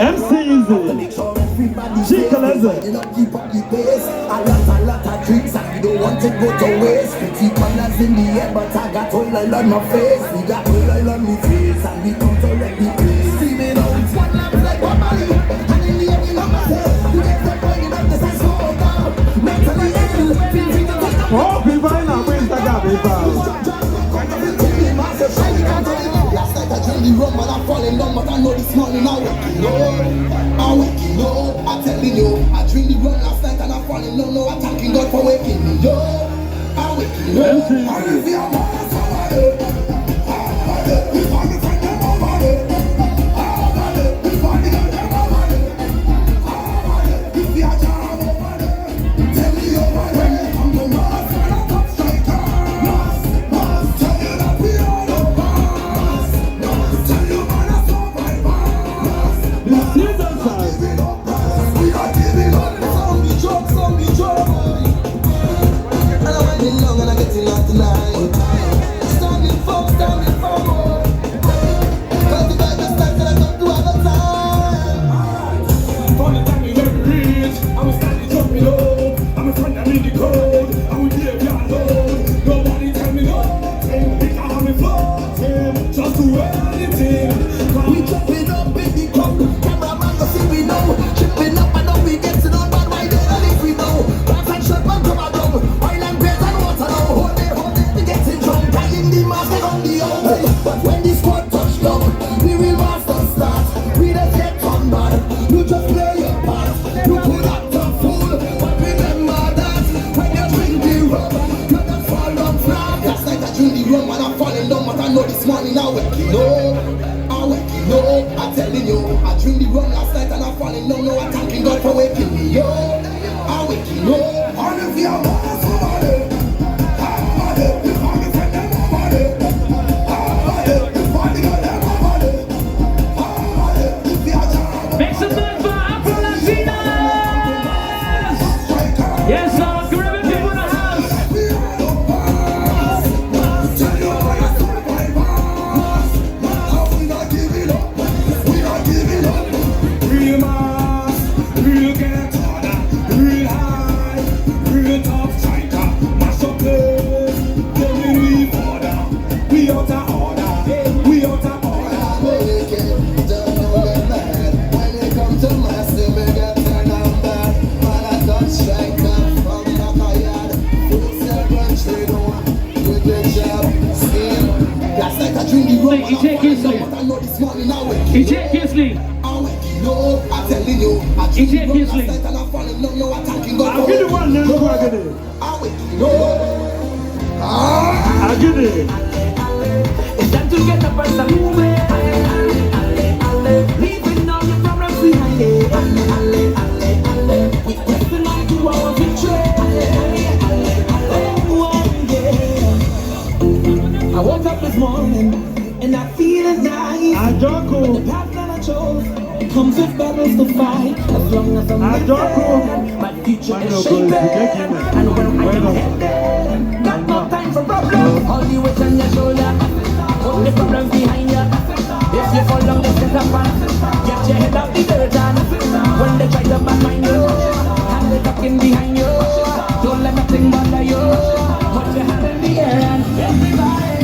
MC Easy. Chikaleze. You don't keep up the pace. A lot of drinks and we don't want to go to waste. Pretty colors in the air, but I got oil on my face. We got oil on my face and we come to wreck the place. Steaming out, one lamp like one body. And in the end, you know my head. You get the point up, this is so down. Mentally ill, feel free to take the Oh, people in our ways that got people. Last night I drank the rum and I'm falling down, but I know this morning I'm waking up. I'm telling you, I drink the rum last night and I'm falling down. No, I'm thanking God for waking me up. I'm waking up. And if you're more somebody, if I'm a friend of nobody, if I'm the girl of nobody, if you're a job nobody, tell me over here, I'm the master and I'm top striker. Must tell you that we all know boss. Must tell you man I survive. The season time. We are giving up. Some be joke. And I'm waiting long and I'm getting out tonight. Standing for more. Cause the guy just like that I don't do all the time. From the time you let me reach, I was standing jumping low. I'm a friend, I'm in the code. I will give you alone. Nobody tell me nothing. Because I'm floating. Just do anything. We jumping up in the crowd. Cameraman go see we know. Tripping up and up we get to know. But why they don't if we know? Rats and shot man come around. Oil and bread and water now. Hold it, we getting drunk. Tying the mask and on the out. But when the squad touch down, we will master start. We don't get on bad. You just play your part. You could act a fool, but remember that when you drink the rum, you don't fall down flat. Last night I drink the rum and I'm falling down, but I know this morning I'm waking up. I'm telling you, I drink the rum last night and I'm falling down. No, I'm thanking God for waking me up. I'm waking up. And if you're more somebody, if I'm a friend of nobody, if I'm the girl of nobody, if you're a job. Make some noise for Afro Latinas! Yes, sir, grabbing people in the house! Tell you how I survive. We not giving up. We not giving up. Real mass, real get harder, real high, real top striker. Mash up place, then we leave order. We out of order, we out of order. Don't know get mad. When it comes to massive, we get turned on bad. Man, I got striker from the backyard. Full country, do good job. Last night I drink the rum and I'm falling down, but I know this morning I'm waking Ichie Kingsley! I'm waking up. I'm telling you, I drink the rum last night and I'm falling down. No, I'm thanking God I'll for get the waking one, then up. go get it. I'm waking up. I'll get it. It's time to get up and move it! Leaving all your problems behind it! We're pressing on to our victory! Oh, yeah. I woke up this morning and I feel nice. I don't go. The path that I chose comes with battles to fight. As long as I'm I don't living, my future is shaping. And where I am headed, got no time for problems. All the weight on your shoulder, put the problems behind you. If you fall down, just get up and get your head out the dirt. And when they try to behind you, hand it up in behind you. Don't let nothing bother you. Put your hand in the air and everybody.